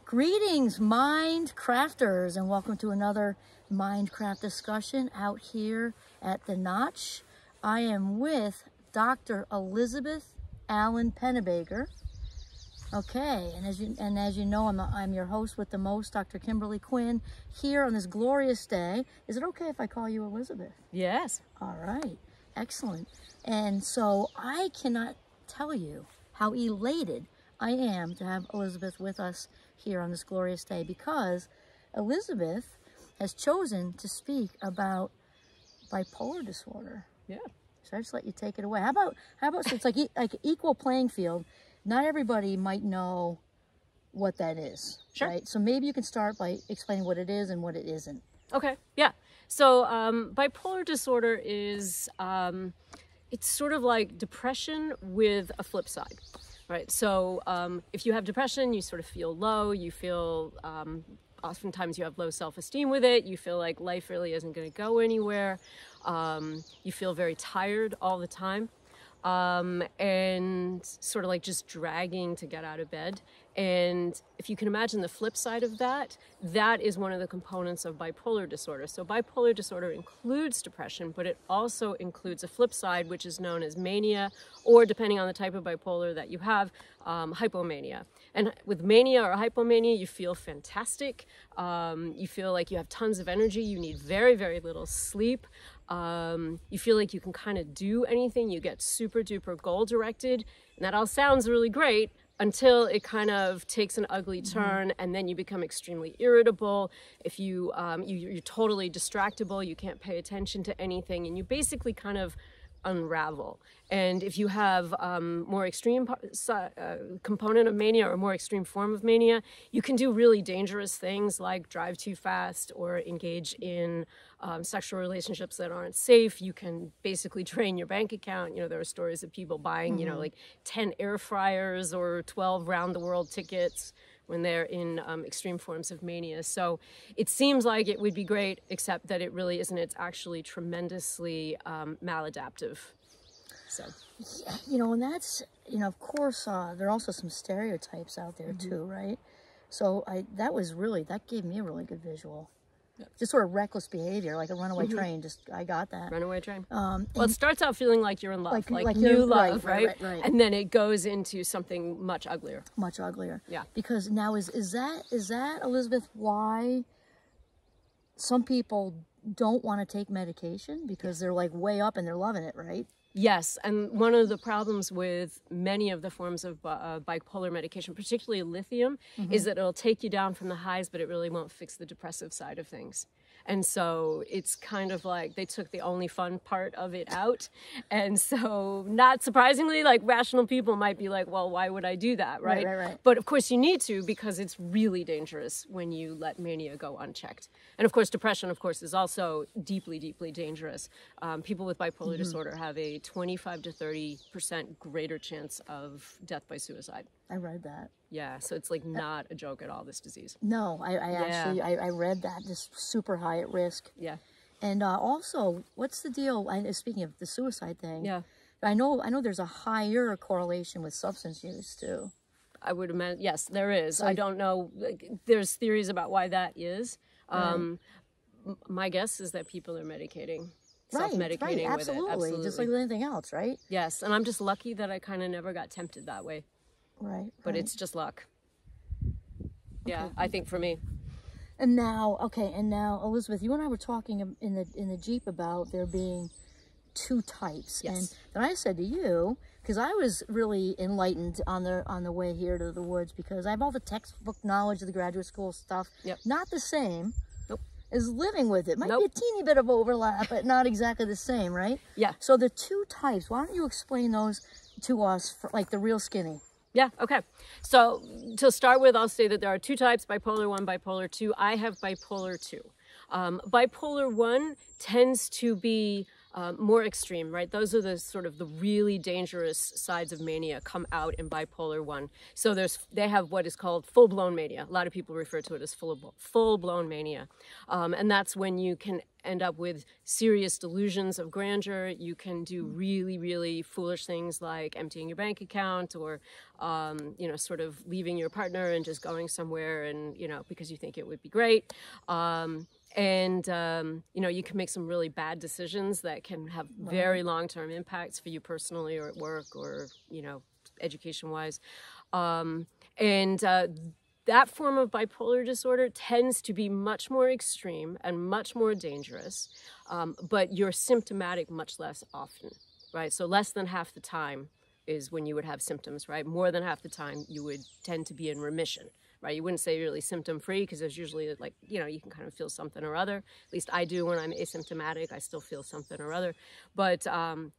Greetings, mind crafters, and welcome to another Mindcraft discussion out here at the Notch. I am with Dr. Elizabeth Allen-Pennebaker. Okay, and as you know, I'm your host with the most, Dr. Kimberly Quinn, here on this glorious day. Is it okay if I call you Elizabeth? Yes. All right, excellent. And so I cannot tell you how elated I am to have Elizabeth with us here on this glorious day, because Elizabeth has chosen to speak about bipolar disorder. Yeah. So I just let you take it away. How about so it's like equal playing field. Not everybody might know what that is. Sure. Right? So maybe you can start by explaining what it is and what it isn't. Okay. Yeah. So bipolar disorder is it's sort of like depression with a flip side. Right. So if you have depression, you sort of feel low, you feel oftentimes you have low self-esteem with it. You feel like life really isn't going to go anywhere. You feel very tired all the time. And sort of like just dragging to get out of bed. And if you can imagine the flip side of that, that is one of the components of bipolar disorder. So bipolar disorder includes depression, but it also includes a flip side, which is known as mania, or depending on the type of bipolar that you have, hypomania. And with mania or hypomania, you feel fantastic. You feel like you have tons of energy. You need very, very little sleep. You feel like you can kind of do anything. You get super duper goal directed. And that all sounds really great until it kind of takes an ugly turn, and then you become extremely irritable. If you're totally distractible, you can't pay attention to anything, and you basically kind of unravel. And if you have more extreme component of mania or more extreme form of mania, you can do really dangerous things like drive too fast or engage in sexual relationships that aren't safe. You can basically drain your bank account. You know, there are stories of people buying, you know, like 10 air fryers or 12 round the world tickets when they're in extreme forms of mania. So it seems like it would be great, except that it really isn't. It's actually tremendously maladaptive. So, yeah, you know, and that's, you know, of course, there are also some stereotypes out there too, right? So that gave me a really good visual. Yeah. Just sort of reckless behavior, like a runaway train. I got that. Runaway train. Well, it starts out feeling like you're in love, like new love, right? Right. And then it goes into something much uglier. Much uglier. Yeah. Because now is that, Elizabeth, why some people don't want to take medication? Because they're like way up and they're loving it, right? Yes, and one of the problems with many of the forms of bipolar medication, particularly lithium, is that it'll take you down from the highs, but it really won't fix the depressive side of things. And so it's kind of like they took the only fun part of it out. And so not surprisingly, like rational people might be like, well, why would I do that, right? Right. But of course you need to, because it's really dangerous when you let mania go unchecked. And of course, depression, of course, is also deeply, deeply dangerous. People with bipolar disorder have a 25 to 30% greater chance of death by suicide. I read that. Yeah, so it's like not a joke at all, this disease. No, I read that, just super high at risk. Yeah. And also, what's the deal? Speaking of the suicide thing, yeah, I know there's a higher correlation with substance use too. I would imagine, yes, there is. So I don't know. There's theories about why that is. Right. My guess is that people are medicating. Right, Self-medicating with it. Absolutely. Just like anything else, right? Yes, and I'm just lucky that I kind of never got tempted that way. Right. But it's just luck. Yeah, Okay. I think for me. And now, Elizabeth, you and I were talking in the Jeep about there being two types. Yes. And then I said to you, because I was really enlightened on the way here to the woods, because I have all the textbook knowledge of the graduate school stuff. Yep. Not the same. Nope. As living with it. Might Nope. be a teeny bit of overlap, but not exactly the same, right? Yeah. So the two types, why don't you explain those to us, for, like the real skinny? Yeah, okay. So to start with, I'll say that there are two types, bipolar 1, bipolar 2. I have bipolar 2. Bipolar 1 tends to be more extreme, right? Those are the sort of the really dangerous sides of mania come out in bipolar 1. So they have what is called full-blown mania. A lot of people refer to it as full-blown mania. And that's when you can end up with serious delusions of grandeur. You can do really, really foolish things like emptying your bank account or, you know, sort of leaving your partner and just going somewhere and, you know, because you think it would be great. You know, you can make some really bad decisions that can have very long-term impacts for you personally or at work or, you know, education-wise. That form of bipolar disorder tends to be much more extreme and much more dangerous, but you're symptomatic much less often, right? So less than half the time is when you would have symptoms, right? More than half the time you would tend to be in remission, right? You wouldn't say really symptom-free because there's usually like, you know, you can kind of feel something or other. At least I do when I'm asymptomatic. I still feel something or other, but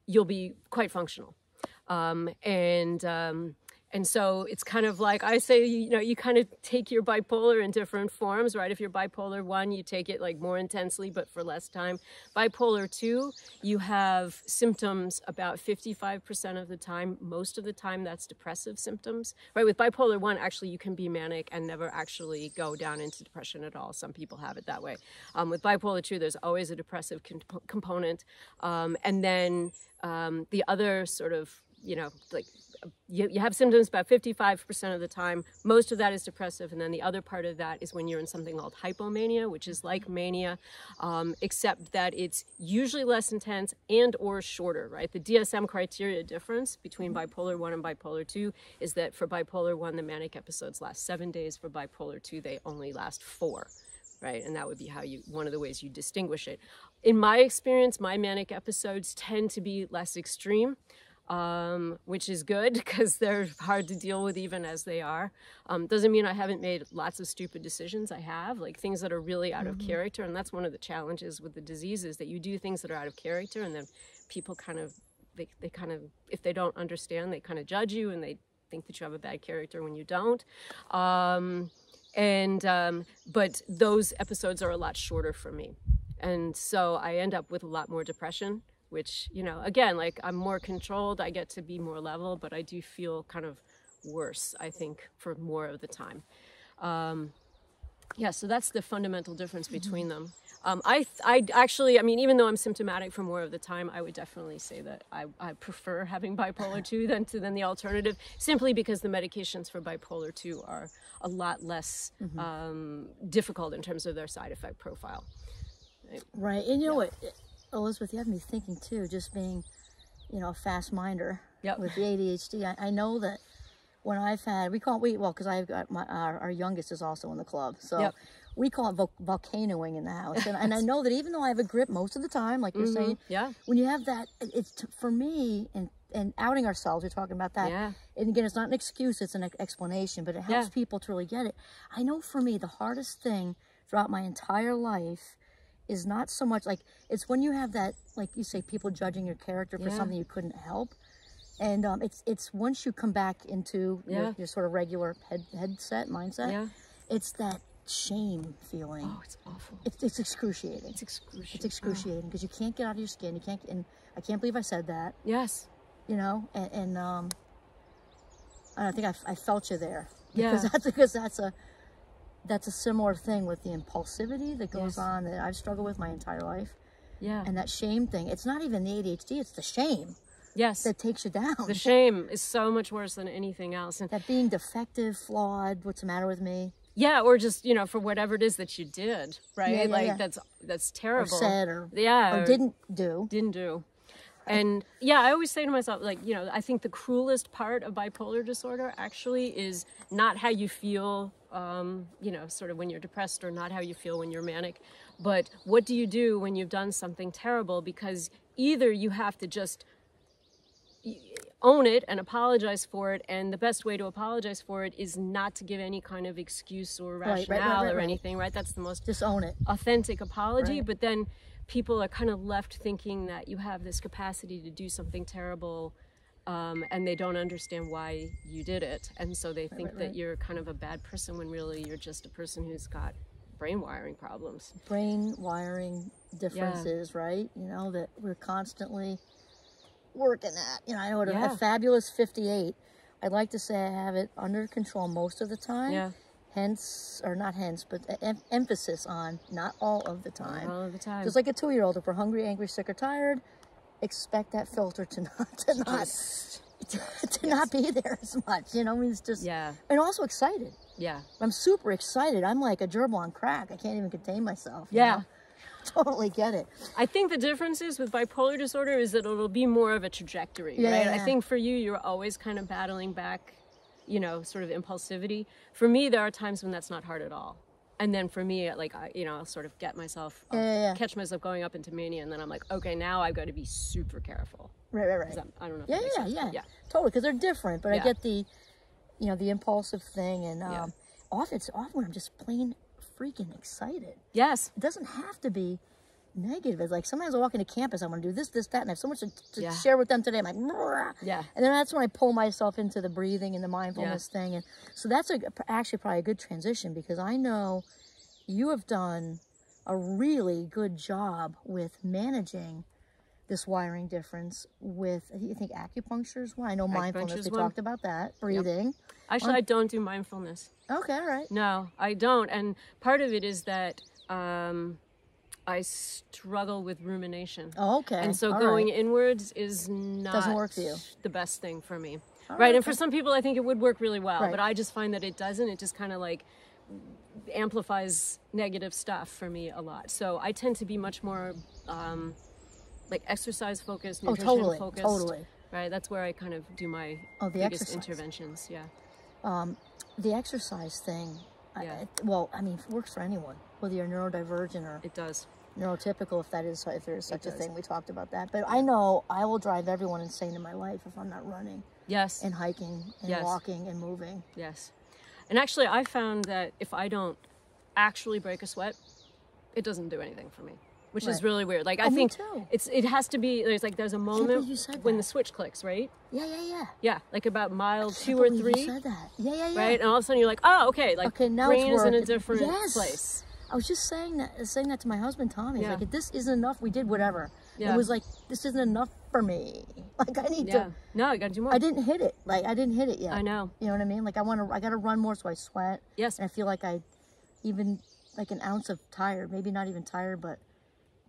you'll be quite functional. And so it's kind of like I say, you know, you kind of take your bipolar in different forms, right? If you're bipolar 1, you take it like more intensely, but for less time. Bipolar 2, you have symptoms about 55% of the time. Most of the time, that's depressive symptoms, right? With bipolar 1, actually, you can be manic and never actually go down into depression at all. Some people have it that way. With bipolar 2, there's always a depressive component. And then the other sort of, you know, like you have symptoms about 55% of the time. Most of that is depressive. And then the other part of that is when you're in something called hypomania, which is like mania, except that it's usually less intense and or shorter, right? The DSM criteria difference between bipolar 1 and bipolar 2 is that for bipolar 1, the manic episodes last 7 days. For bipolar 2, they only last 4. Right, and that would be how one of the ways you distinguish it. In my experience, my manic episodes tend to be less extreme, which is good because they're hard to deal with even as they are. Doesn't mean I haven't made lots of stupid decisions. I have, like things that are really out of character, and that's one of the challenges with the disease is that you do things that are out of character, and then people kind of, they kind of, if they don't understand, they kind of judge you, and they think that you have a bad character when you don't. But those episodes are a lot shorter for me. And so I end up with a lot more depression, which, you know, again, like I'm more controlled, I get to be more level, but I do feel kind of worse, I think, for more of the time. Yeah, so that's the fundamental difference between them. I actually, I mean, even though I'm symptomatic for more of the time, I would definitely say that I prefer having bipolar 2 than the alternative, simply because the medications for bipolar 2 are a lot less difficult in terms of their side effect profile. Right, and you know what, Elizabeth, you have me thinking too, just being, you know, a fast minder with the ADHD. I know that when I've had, because I've got our youngest is also in the club, so we call it volcanoing in the house. And I know that even though I have a grip most of the time, like you're saying, when you have that, it's for me, and outing ourselves, we're talking about that. And again, it's not an excuse, it's an explanation, but it helps people to really get it. I know for me, the hardest thing throughout my entire life is not so much like, it's when you have that, like you say, people judging your character for something you couldn't help. And it's once you come back into your sort of regular mindset, it's that shame feeling. Oh, it's awful. It's excruciating. It's excruciating because you can't get out of your skin. You can't, and I can't believe I said that. Yes. You know, and I think I felt you there. Because that's a similar thing with the impulsivity that goes on that I've struggled with my entire life. Yeah. And that shame thing. It's not even the ADHD, it's the shame. Yes. That takes you down. The shame is so much worse than anything else. And that being defective, flawed, what's the matter with me? Yeah, or just, you know, for whatever it is that you did, right? That's terrible. Or said, or didn't do. Didn't do. And yeah, I always say to myself, like, you know, I think the cruelest part of bipolar disorder actually is not how you feel, you know, sort of when you're depressed, or not how you feel when you're manic, but what do you do when you've done something terrible? Because either you have to just own it and apologize for it, and the best way to apologize for it is not to give any kind of excuse or rationale or anything, right? That's the most just own it, authentic apology. But then people are kind of left thinking that you have this capacity to do something terrible, and they don't understand why you did it, and so they think that you're kind of a bad person when really you're just a person who's got brain wiring problems. Brain wiring differences, right? You know, that we're constantly working at. You know, I know at a fabulous 58, I'd like to say I have it under control most of the time. Yeah. Hence, or not hence, but emphasis on not all of the time. Not all of the time. Just like a 2-year-old, if we're hungry, angry, sick, or tired, expect that filter to not be there as much. You know, I mean, it's just, and also excited. Yeah. I'm super excited. I'm like a gerbil on crack. I can't even contain myself. You know? Totally get it. I think the difference is with bipolar disorder is that it'll be more of a trajectory, right? I think for you, you're always kind of battling back, you know, sort of impulsivity. For me, there are times when that's not hard at all. And then for me, like, you know, I'll sort of get myself, catch myself going up into mania. And then I'm like, okay, now I've got to be super careful. Right. I don't know. If Yeah. Totally. Because they're different. But I get the, you know, the impulsive thing. And often when I'm just plain freaking excited. Yes. It doesn't have to be negative. It's like sometimes I walk into campus, I want to do this, that, and I have so much to share with them today. I'm like, and then that's when I pull myself into the breathing and the mindfulness thing. And so that's actually probably a good transition, because I know you have done a really good job with managing this wiring difference with, I think acupuncture is one. I know mindfulness, we talked about that, breathing. Actually, I don't do mindfulness. Okay, all right. No, I don't. And part of it is that I struggle with rumination. Oh, okay. And so going inwards is not doesn't work for you. The best thing for me. Right. And for some people, I think it would work really well. But I just find that it doesn't. It just kind of like amplifies negative stuff for me a lot. So I tend to be much more like exercise focused, nutrition focused. Totally. Right. That's where I kind of do my biggest interventions. Yeah. The exercise thing, well, I mean, it works for anyone, whether you're neurodivergent or it does. Neurotypical, if there is such a thing. We talked about that. But I know I will drive everyone insane in my life if I'm not running. Yes. And hiking and walking and moving. Yes. And actually, I found that if I don't actually break a sweat, it doesn't do anything for me, which is really weird. Like, I think it has to be, there's a moment when the switch clicks, right? Yeah. Like about mile 2 or 3. You said that. Yeah. Right? And all of a sudden you're like, oh, okay. Like, now brain is in a different place. I was just saying that to my husband, Tommy. He's like, if this isn't enough, we did whatever. It was like, this isn't enough for me. Like, I need to. No, you got to do more. I didn't hit it. Like, I didn't hit it yet. I know. You know what I mean? Like, I got to run more so I sweat. Yes. And I feel like even like an ounce of tired, maybe not even tired, but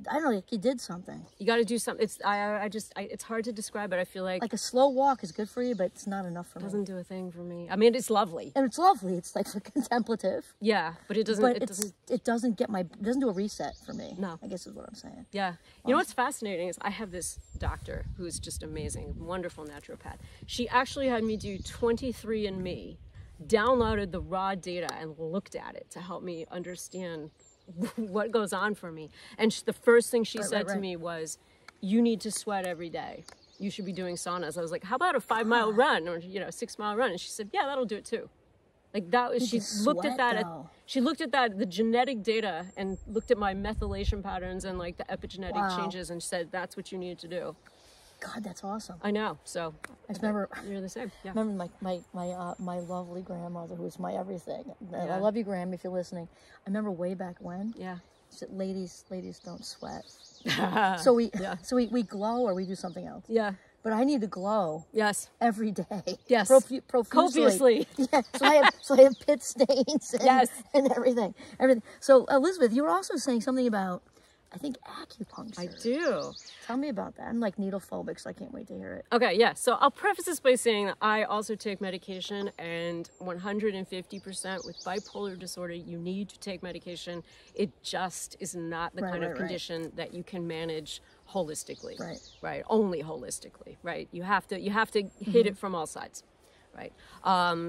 I don't know, like you did something. You got to do something. It's it's hard to describe it. I feel like a slow walk is good for you, but it's not enough for me. It doesn't do a thing for me. I mean, it's lovely. And it's lovely. It's like contemplative. Yeah, but it doesn't. But it doesn't do a reset for me. No, I guess is what I'm saying. Yeah. You know what's fascinating is I have this doctor who's just amazing, wonderful naturopath. She actually had me do 23andMe, downloaded the raw data and looked at it to help me understand what goes on for me. And the first thing she said to me was, you need to sweat every day. You should be doing saunas. I was like, how about a 5-mile run or 6-mile run? And she said, yeah, that'll do it too. Like that was, she looked at that, the genetic data and looked at my methylation patterns and like the epigenetic changes and said, that's what you need to do. God, that's awesome. I know. So I remember you're the same. Yeah. I remember my lovely grandmother, who was my everything. I love you, Graham, if you're listening. I remember way back when. Yeah. She said, ladies don't sweat. so we glow or we do something else. Yeah. But I need to glow. Yes. Every day. Yes. Profusely. Yeah. So I have pit stains and everything. So Elizabeth, you were also saying something about, I think, acupuncture. I do. Tell me about that. I'm like needle phobic, so I can't wait to hear it. Okay, yeah. So I'll preface this by saying that I also take medication, and 150% with bipolar disorder, you need to take medication. It just is not the kind of condition that you can manage holistically. Right. Only holistically. Right. You have to hit it from all sides. Right.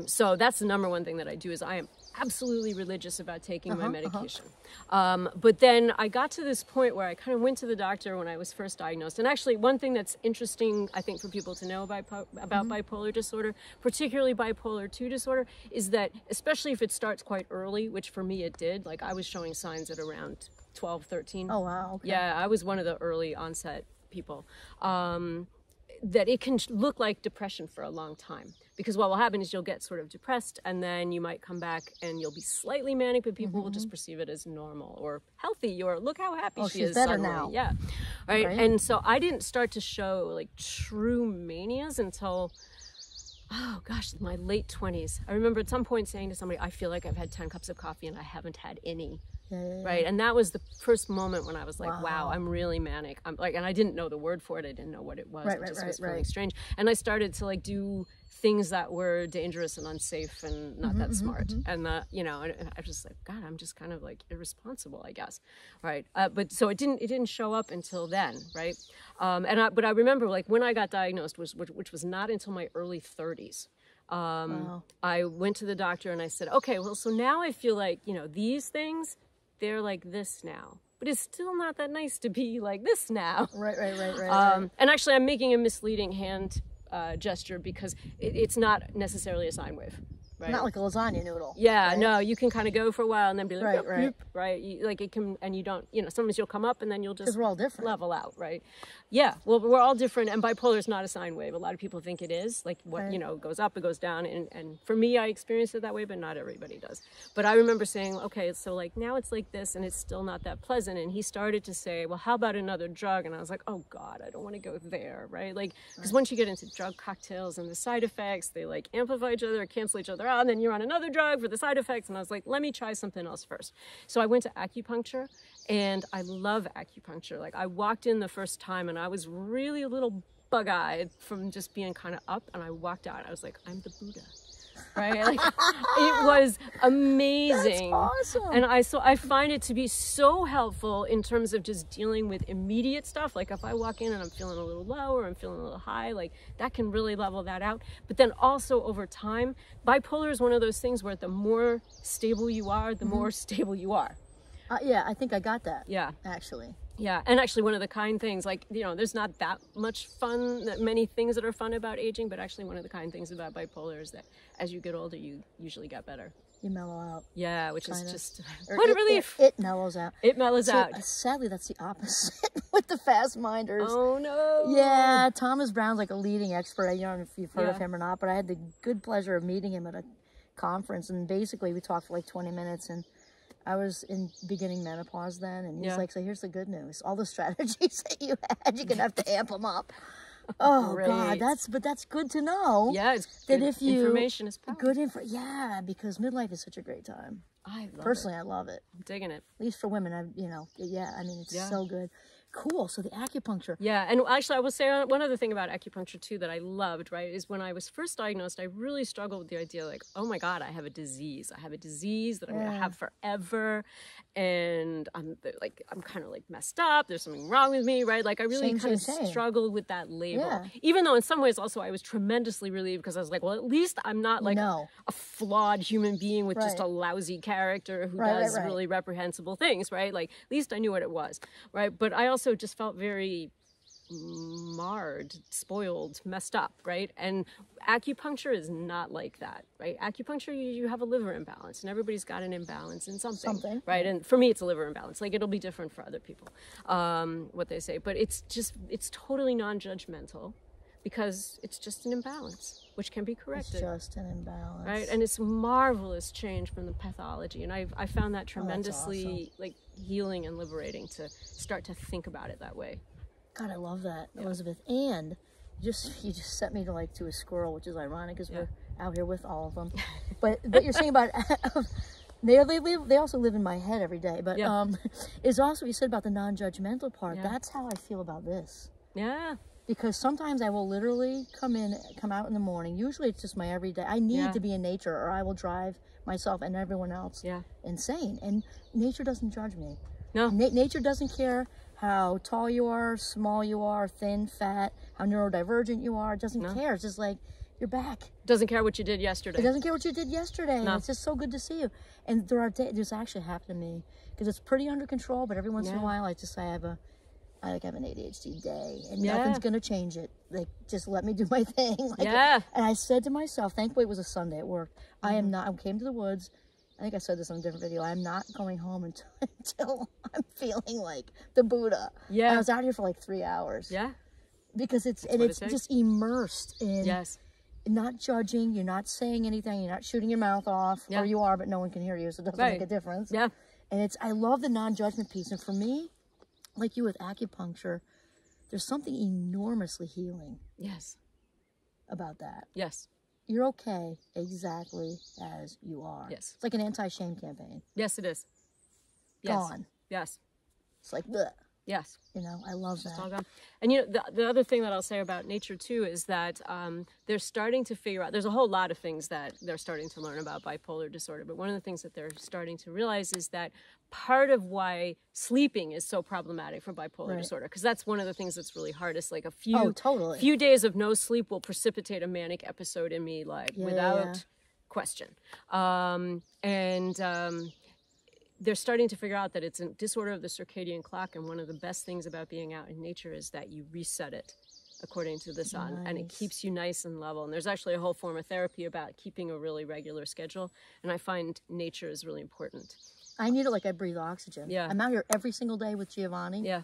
So that's the number one thing that I do is I am absolutely religious about taking my medication. But then I got to this point where I kind of went to the doctor when I was first diagnosed. And actually, one thing that's interesting, I think, for people to know about bipolar disorder, particularly bipolar 2 disorder, is that especially if it starts quite early, which for me it did, like I was showing signs at around 12, 13. Oh, wow. Okay. Yeah, I was one of the early onset people. that it can look like depression for a long time. Because what will happen is you'll get sort of depressed, and then you might come back and you'll be slightly manic, but people will just perceive it as normal or healthy, or look how happy she she's is better suddenly. now. Yeah, right? And so I didn't start to show like true manias until, oh gosh, my late 20s. I remember at some point saying to somebody, I feel like I've had 10 cups of coffee and I haven't had any. Right, and that was the first moment when I was like, wow, I'm really manic. I'm like, and I didn't know the word for it. I didn't know what it was. It just was feeling strange. And I started to like do things that were dangerous and unsafe and not that smart. And you know, and I was just like, God, I'm just kind of like irresponsible, I guess. Right. But so it didn't show up until then. Right. But I remember like when I got diagnosed, which was not until my early 30s. I went to the doctor and I said, okay, well, so now I feel like, you know, these things, they're like this now, but it's still not that nice to be like this now. Right. And actually I'm making a misleading hand gesture because it's not necessarily a sine wave. Right. Not like a lasagna noodle. Yeah, right? No, you can kind of go for a while and then be like, right. Like it can, and you don't, you know, sometimes you'll come up and then you'll just we're all different. Level out, right? Yeah, well, we're all different, and bipolar is not a sine wave. A lot of people think it is, like what, you know, goes up, it goes down, and for me, I experienced it that way, but not everybody does. But I remember saying, okay, so like now it's like this, and it's still not that pleasant, and he started to say, well, how about another drug? And I was like, oh God, I don't want to go there, right? Like, because once you get into drug cocktails and the side effects, they like amplify each other, cancel each other out, and then you're on another drug for the side effects, and I was like, let me try something else first. So I went to acupuncture, and I love acupuncture. Like I walked in the first time and I was really a little bug-eyed from just being kind of up, and I walked out, I was like, I'm the Buddha. Right? Like, it was amazing. That's awesome. And I find it to be so helpful in terms of just dealing with immediate stuff. Like if I walk in and I'm feeling a little low or I'm feeling a little high, like that can really level that out. But then also over time, bipolar is one of those things where the more stable you are, the more stable you are. Yeah, I think I got that. Yeah. Actually. Yeah, and actually one of the kind things, like, you know, there's not that much fun, that many things that are fun about aging, but actually one of the kind things about bipolar is that as you get older, you usually get better. You mellow out. Yeah, which is just, or what a relief. It mellows out. It mellows out. Sadly, that's the opposite with the fast minders. Oh, no. Yeah, Thomas Brown's like a leading expert. I don't know if you've heard of him or not, but I had the good pleasure of meeting him at a conference, and basically we talked for like 20 minutes, and I was in beginning menopause then, and he's like, so here's the good news. All the strategies that you had, you're going to have to amp them up. Oh, great. God, that's good to know. Yeah, it's that good. If you, information is power. Yeah, because midlife is such a great time. Personally, I love it. I'm digging it. At least for women, I mean, it's so good. Cool. So the acupuncture. Yeah, and actually I will say one other thing about acupuncture too that I loved, right, is when I was first diagnosed, I really struggled with the idea like, oh my God, I have a disease. I have a disease that I'm going to have forever, and I'm kind of like messed up. There's something wrong with me, right? Like I really kind of struggled with that label. Even though in some ways also I was tremendously relieved because I was like, well, at least I'm not like a flawed human being with just a lousy character who does really reprehensible things, right? Like at least I knew what it was, right? But I also just felt very marred, spoiled, messed up, right? And acupuncture is not like that, right? Acupuncture, you have a liver imbalance, and everybody's got an imbalance in something. Right? And for me, it's a liver imbalance. Like it'll be different for other people, what they say, but it's totally non-judgmental because it's just an imbalance, which can be corrected. It's just an imbalance. Right? And it's marvelous change from the pathology. And I found that tremendously like healing and liberating to start to think about it that way. God, I love that, Elizabeth. And you just set me to a squirrel, which is ironic because we're out here with all of them. But you're saying about they also live in my head every day. But is also you said about the non-judgmental part. Yeah. That's how I feel about this. Yeah. Because sometimes I will literally come out in the morning. Usually it's just my everyday. I need to be in nature, or I will drive myself and everyone else insane. And nature doesn't judge me. No. Nature doesn't care how tall you are, small you are, thin, fat, how neurodivergent you are. It doesn't care. It's just like, you're back. Doesn't care what you did yesterday. It doesn't care what you did yesterday. No. It's just so good to see you. And there are days, this actually happened to me, because it's pretty under control, but every once in a while I have an ADHD day, and nothing's going to change it. Like, just let me do my thing. And I said to myself, thankfully it was a Sunday at work, I came to the woods. I think I said this on a different video. I'm not going home until I'm feeling like the Buddha. Yeah. And I was out here for like 3 hours. Yeah. Because it's just immersed in not judging. You're not saying anything. You're not shooting your mouth off, or you are, but no one can hear you, so it doesn't make a difference. Yeah. And I love the non-judgment piece. And for me, like you with acupuncture, there's something enormously healing. Yes. About that. Yes. You're okay exactly as you are. Yes. It's like an anti-shame campaign. Yes, it is. Yes. Gone. Yes. It's like, bleh. Yes. You know, I love that. It's all gone. And you know, the other thing that I'll say about nature too is that they're starting to figure out, there's a whole lot of things that they're starting to learn about bipolar disorder, but one of the things that they're starting to realize is that part of why sleeping is so problematic for bipolar disorder, because that's one of the things that's really hardest. Like a few days of no sleep will precipitate a manic episode in me, like without question. They're starting to figure out that it's a disorder of the circadian clock, and one of the best things about being out in nature is that you reset it according to the sun, and it keeps you nice and level. And there's actually a whole form of therapy about keeping a really regular schedule, and I find nature is really important. I need it like I breathe oxygen. Yeah. I'm out here every single day with Giovanni. Yeah.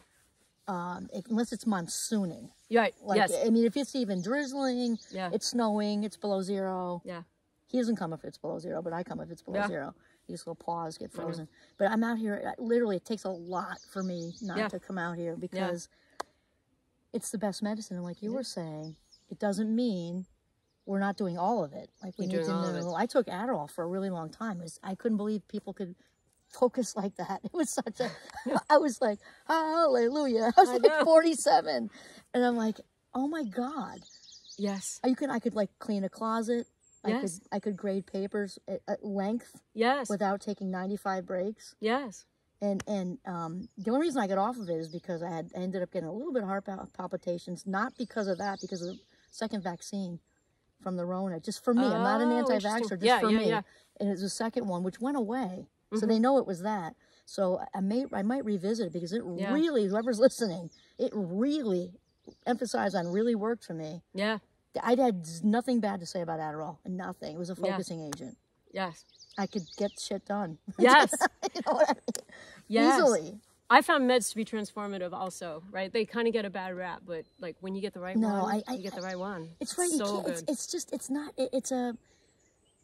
Unless it's monsooning. Right. Like, yes. I mean, if it's even drizzling, it's snowing, it's below zero. Yeah. He doesn't come if it's below zero, but I come if it's below zero. You just go pause, get frozen. But I'm out here, literally, it takes a lot for me not to come out here because it's the best medicine. And like you were saying, it doesn't mean we're not doing all of it. Like we need to know. I took Adderall for a really long time. I couldn't believe people could focus like that. It was such a, I was like, hallelujah. I was like 47. And I'm like, oh my God. Yes. I could like clean a closet. Yes. I could grade papers at length. Yes. Without taking 95 breaks. Yes. And the only reason I got off of it is because I ended up getting a little bit of heart palpitations, not because of that, because of the second vaccine from the Rona. Just for me. I'm not an anti-vaxxer, just for me. Yeah. And it was the second one, which went away. So they know it was that. So I might revisit it because it really, whoever's listening, it really emphasized on really worked for me. Yeah. I had nothing bad to say about Adderall. Nothing. It was a focusing agent. Yes. I could get shit done. Yes. You know what I mean? Yes. Easily. I found meds to be transformative also, right? They kind of get a bad rap, but like when you get the right one, you get the right one. It's right. So good. It's not,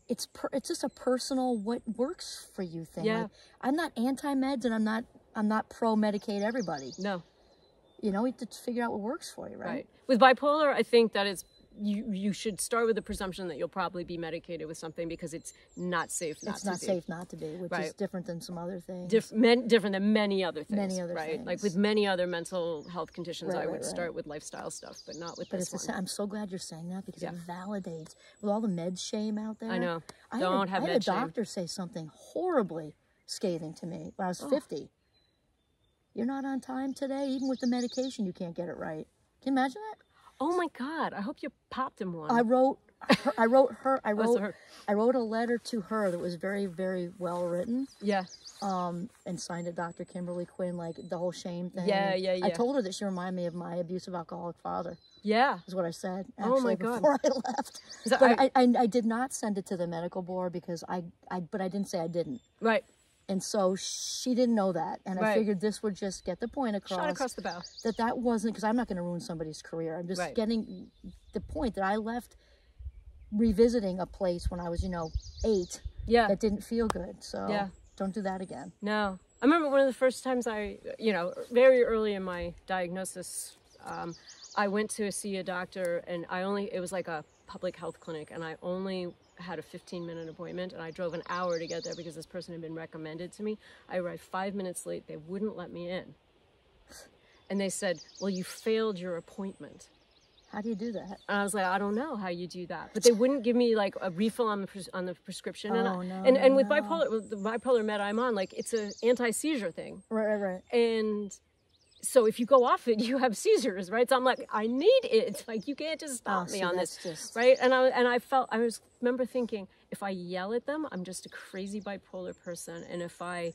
it's just a personal what works for you thing. Yeah. Like, I'm not anti-meds and I'm not pro-medicate everybody. No. You know, you have to figure out what works for you, right? With bipolar, I think that it's you should start with the presumption that you'll probably be medicated with something because it's not safe not to be. It's not safe not to be, which is different than some other things. Different than many other things. Many other things. Like with many other mental health conditions, I would start with lifestyle stuff, but not with this one. I'm so glad you're saying that because it validates with all the med shame out there. I know. I had a doctor say something horribly scathing to me when I was 50. You're not on time today, even with the medication, you can't get it right. Can you imagine that? Oh my God! I hope you popped him one. I wrote a letter to her that was very, very well written. Yeah. And signed it Dr. Kimberly Quinn, like the whole shame thing. Yeah. I told her that she reminded me of my abusive alcoholic father. Yeah. Is what I said. Actually, oh my God. Before I left. So but I did not send it to the medical board because but I didn't say I didn't. Right. And so she didn't know that. And I figured this would just get the point across. Shot across the bow. That wasn't, because I'm not going to ruin somebody's career. I'm just getting the point that I left revisiting a place when I was, 8 that didn't feel good. So don't do that again. No. I remember one of the first times very early in my diagnosis, I went to see a doctor and it was like a public health clinic, and I only had a 15-minute appointment, and I drove an hour to get there because this person had been recommended to me. I arrived 5 minutes late. They wouldn't let me in. And they said, well, you failed your appointment. How do you do that? And I was like, I don't know how you do that. But they wouldn't give me like a refill on the prescription. And with the bipolar med I'm on, like it's an anti-seizure thing. Right. And so if you go off it, you have seizures, right? So I'm like, I need it. Like, you can't just stop me on this, right? And I remember thinking, if I yell at them, I'm just a crazy bipolar person. And if I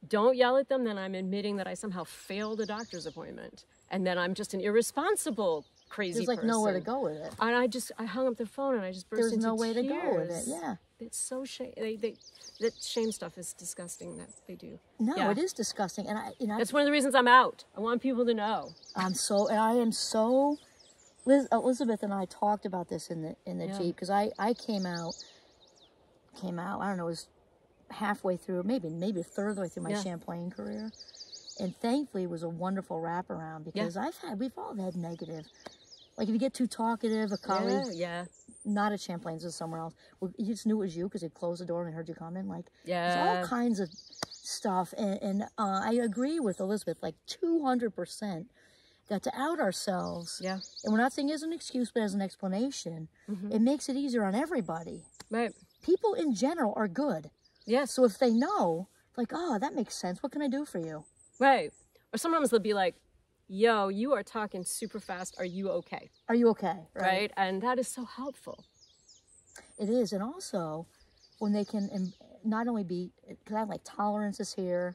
don't yell at them, then I'm admitting that I somehow failed a doctor's appointment. And then I'm just an irresponsible, crazy person. There's like nowhere to go with it. And I hung up the phone and I just burst into tears. There's no way to go with it, yeah. It's so shame. That shame stuff is disgusting that they do. No, it is disgusting, and that's one of the reasons I'm out. I want people to know. I am so Elizabeth and I talked about this in the Jeep, because I came out, I don't know, it was halfway through, maybe a third of the way through my Champlain career. And thankfully it was a wonderful wraparound, because we've all had negative, like if you get too talkative, a colleague, not at Champlain's or somewhere else, you just knew it was you because they closed the door and they heard you coming. Like, there's all kinds of stuff. And I agree with Elizabeth, like 200%, that to out ourselves, and we're not saying as an excuse, but as an explanation, it makes it easier on everybody. Right. People in general are good. Yes. So if they know, like, oh, that makes sense. What can I do for you? Right. Or sometimes they'll be like, yo, you are talking super fast. Are you okay? Are you okay? Right. And that is so helpful. It is. And also, when they can not only be, because I have like tolerance is here,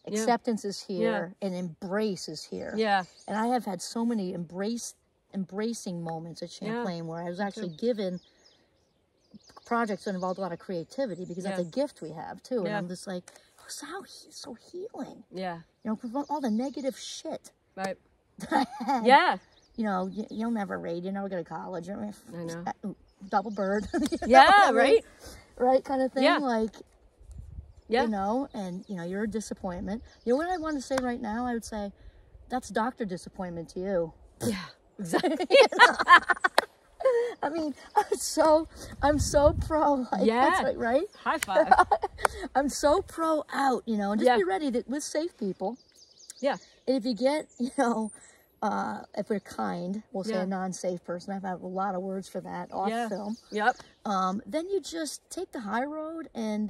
acceptance is here, and embrace is here. Yeah. And I have had so many embracing moments at Champlain where I was actually given projects that involved a lot of creativity, because that's a gift we have too. And I'm just like, oh, so healing. Yeah. You know, all the negative shit. Right. Yeah. You know, you'll never read. You never go to college. I know. Double bird. Right. Right, kind of thing. Yeah. Like, you know, and, you know, you're a disappointment. You know what I want to say right now? I would say, that's doctor disappointment to you. Yeah, exactly. I mean, I'm so pro. Like, that's right? High five. I'm so pro out, you know, and just be ready with safe people. Yeah. And if you get, you know, if we're kind, we'll say a non-safe person. I've had a lot of words for that off film. Yep. Then you just take the high road and,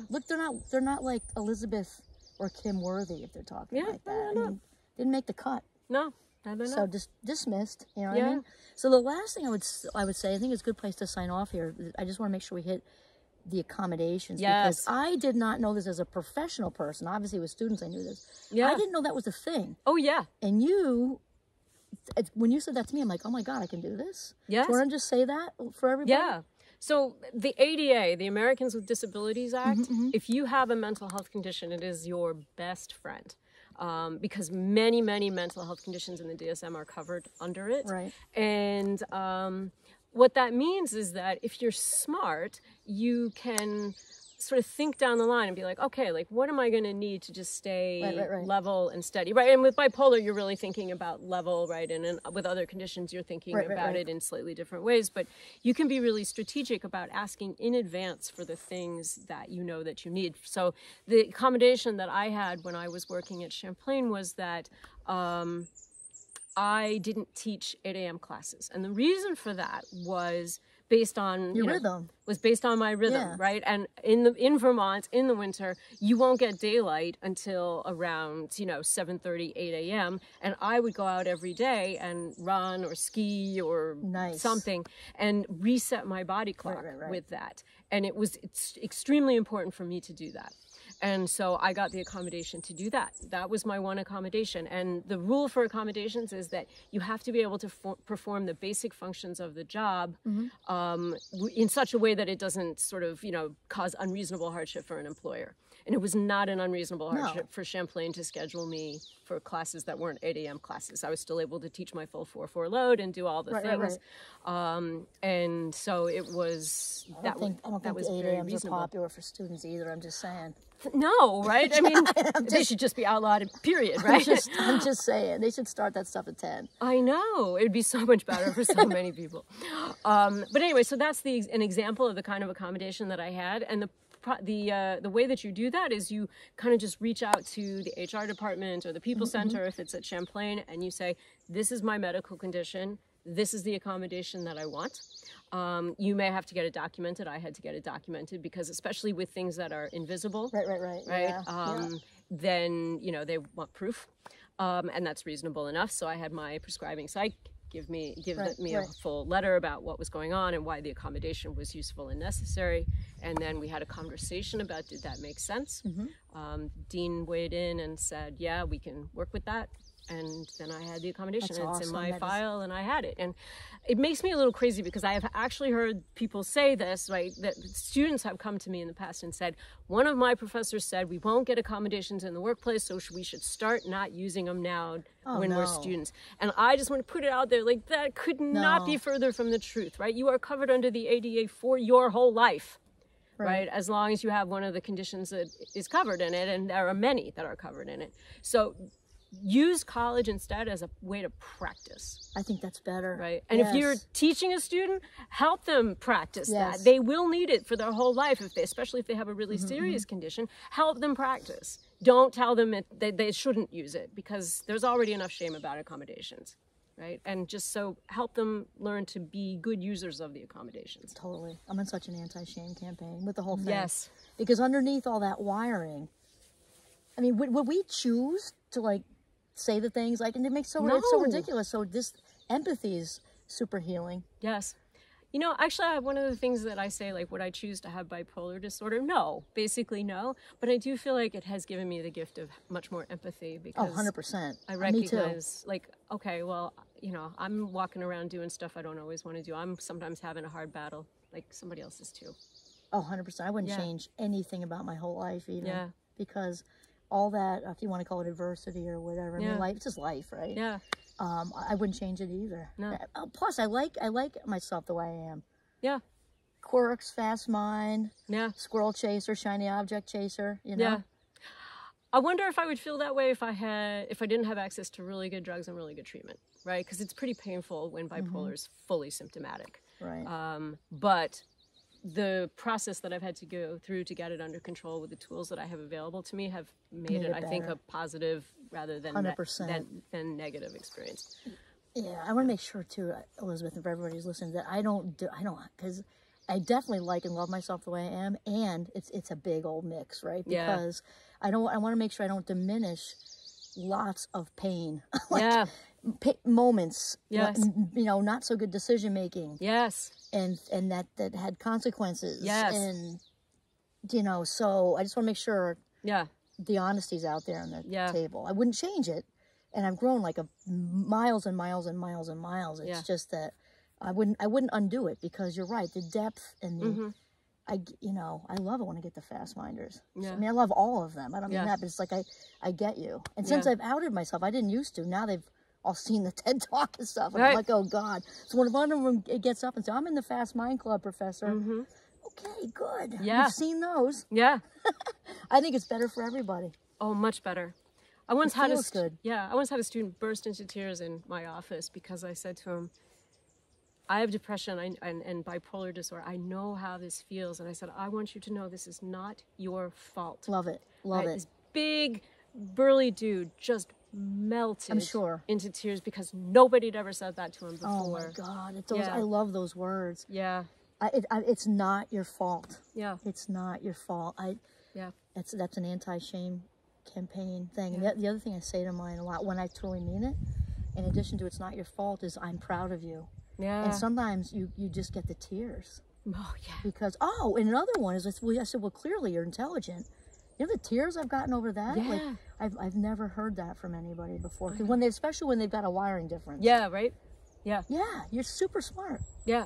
look, they're not like Elizabeth or Kim Worthy if they're talking like that. I mean, didn't make the cut. No. So just dismissed, you know what I mean? So the last thing I would say, I think it's a good place to sign off here. I just want to make sure we hit the accommodations, because I did not know this as a professional person. Obviously with students I knew this. Yeah. I didn't know that was a thing. Oh yeah. And when you said that to me, I'm like, oh my God, I can do this. Yes. Do you want to just say that for everybody? Yeah. So the ADA, the Americans with Disabilities Act, if you have a mental health condition, it is your best friend. Because many, many mental health conditions in the DSM are covered under it. Right. And what that means is that if you're smart, you can sort of think down the line and be like, okay, like what am I going to need to just stay level and steady, right? And with bipolar, you're really thinking about level, right? And with other conditions, you're thinking about it in slightly different ways. But you can be really strategic about asking in advance for the things that you know that you need. So the accommodation that I had when I was working at Champlain was that I didn't teach 8 a.m. classes. And the reason for that was based on your rhythm. Was based on my rhythm, right? And in Vermont, in the winter, you won't get daylight until around, 7:30, 8 a.m. And I would go out every day and run or ski or something and reset my body clock with that. And it's extremely important for me to do that. And so I got the accommodation to do that. That was my one accommodation. And the rule for accommodations is that you have to be able to perform the basic functions of the job in such a way that it doesn't sort of, cause unreasonable hardship for an employer. And it was not an unreasonable hardship for Champlain to schedule me for classes that weren't 8 a.m. classes. I was still able to teach my full 4/4 load and do all the things. And so it was, I don't think 8 a.m.s are popular for students either, I'm just saying. No, right? I mean, they should just be outlawed, period, right? I'm just saying, they should start that stuff at 10. I know, it'd be so much better for so many people. But anyway, so that's an example of the kind of accommodation that I had. And the way that you do that is you kind of just reach out to the HR department or the people center if it's at Champlain, and you say, this is my medical condition, this is the accommodation that I want. You may have to get it documented. I had to get it documented because especially with things that are invisible, then they want proof, and that's reasonable enough. So I had my prescribing psych give me a full letter about what was going on and why the accommodation was useful and necessary. And then we had a conversation about, did that make sense? Dean weighed in and said, yeah, we can work with that. And then I had the accommodation. That's It's awesome. in my That is- file, and I had it. And it makes me a little crazy because I have actually heard people say this, right? That students have come to me in the past and said, one of my professors said we won't get accommodations in the workplace, so we should start not using them now when we're students. And I just want to put it out there, like, that could not be further from the truth, right? You are covered under the ADA for your whole life. Right, as long as you have one of the conditions that is covered in it, and there are many that are covered in it. So use college instead as a way to practice. I think that's better. Right. And Yes. if you're teaching a student, help them practice Yes. that. They will need it for their whole life, if they, especially if they have a really serious condition. Help them practice. Don't tell them that they shouldn't use it, because there's already enough shame about accommodations. Right. And just so help them learn to be good users of the accommodations. Totally. I'm in such an anti-shame campaign with the whole thing. Yes. Because underneath all that wiring, I mean, would we choose to, like, say the things, like, and it makes it's so ridiculous. So this empathy is super healing. Yes. You know, actually, one of the things that I say, like, would I choose to have bipolar disorder? No, basically no. But I do feel like it has given me the gift of much more empathy, because 100%. I recognize, like, okay, well, you know, I'm walking around doing stuff I don't always want to do. I'm sometimes having a hard battle, like somebody else is too. 100%. I wouldn't change anything about my whole life even. Yeah. Because all that, if you want to call it adversity or whatever, I mean, life, it's just life, right? Yeah. I wouldn't change it either. No. Plus, I like myself the way I am. Yeah. Quirks, fast mind. Yeah. Squirrel chaser, shiny object chaser. You know. Yeah. I wonder if I would feel that way if I didn't have access to really good drugs and really good treatment, right? Because it's pretty painful when bipolar is fully symptomatic. Right. But the process that I've had to go through to get it under control with the tools that I have available to me have made it, I think, better. a positive rather than 100%. than negative experience. Yeah, I want to make sure too, Elizabeth, and for everybody who's listening, that I don't, because I definitely like and love myself the way I am, and it's a big old mix, right? Because I want to make sure I don't diminish lots of pain, moments, not so good decision making, and that had consequences, and so I just want to make sure, the honesty's out there on the table. I wouldn't change it, and I've grown like miles and miles and miles and miles. It's just that I wouldn't undo it, because you're right, the depth and the. I love it when I get the fast minders. Yeah. I mean, I love all of them. I don't mean that, but it's like I get you. And since I've outed myself, I didn't used to. Now they've all seen the TED Talk and stuff. And I'm like, oh God. So when one of them gets up and says, "I'm in the Fast Mind Club, Professor." Okay, good. Yeah. You've seen those. Yeah. I think it's better for everybody. Oh, much better. I once had a a student burst into tears in my office because I said to him, I have depression and bipolar disorder. I know how this feels. And I said, I want you to know this is not your fault. Love it. Love it. This big, burly dude just melted I'm sure. into tears because nobody had ever said that to him before. Oh my God. I love those words. Yeah. It's not your fault. Yeah. It's not your fault. That's an anti-shame campaign thing. Yeah. And the other thing I say to mine a lot when I truly mean it, in addition to it's not your fault, is I'm proud of you. Yeah. And sometimes you just get the tears. Oh, yeah. Because, and another one is, I said, well, clearly you're intelligent. You know the tears I've gotten over that? Yeah. Like, I've never heard that from anybody before. Because especially when they've got a wiring difference. Yeah, right? Yeah. Yeah, you're super smart. Yeah.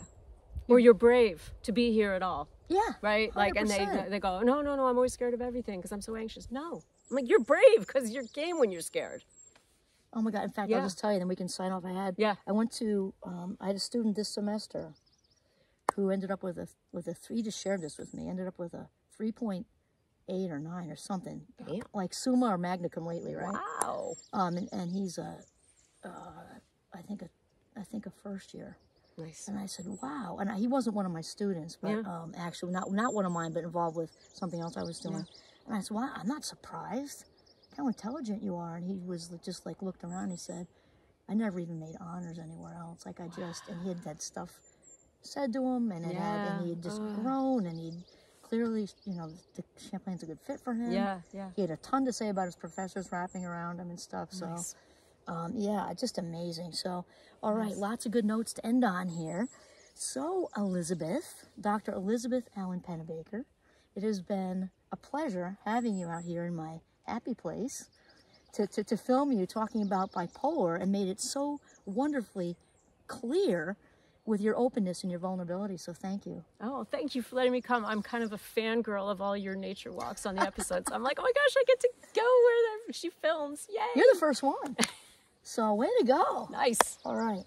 Or you're brave to be here at all. Yeah. Right? 100%. Like, and they go, no, I'm always scared of everything because I'm so anxious. No. I'm like, you're brave because you're game when you're scared. Oh my God. In fact, I'll just tell you, then we can sign off. I went to, I had a student this semester who ended up with he just shared this with me, ended up with a 3.8 or 9 or something. Damn. Like Summa or magna cum laude, right? Wow. And he's I think a first year. Nice. And I said, wow. And he wasn't one of my students, but actually not one of mine, but involved with something else I was doing. Yeah. And I said, wow, I'm not surprised how intelligent you are. And he was just like, looked around and he said, I never even made honors anywhere else. Like and he had that stuff said to him, and and he had just grown, and he'd clearly, the Champlain's a good fit for him. Yeah. He had a ton to say about his professors wrapping around him and stuff. So, nice. Just amazing. So, all right, lots of good notes to end on here. So, Elizabeth, Dr. Elizabeth Allen-Pennebaker, it has been a pleasure having you out here in my happy place. to film you talking about bipolar and made it so wonderfully clear with your openness and your vulnerability. So thank you. Oh, thank you for letting me come. I'm kind of a fangirl of all your nature walks on the episodes. I'm like, oh my gosh, I get to go where she films. Yay! You're the first one. So way to go. Nice. All right.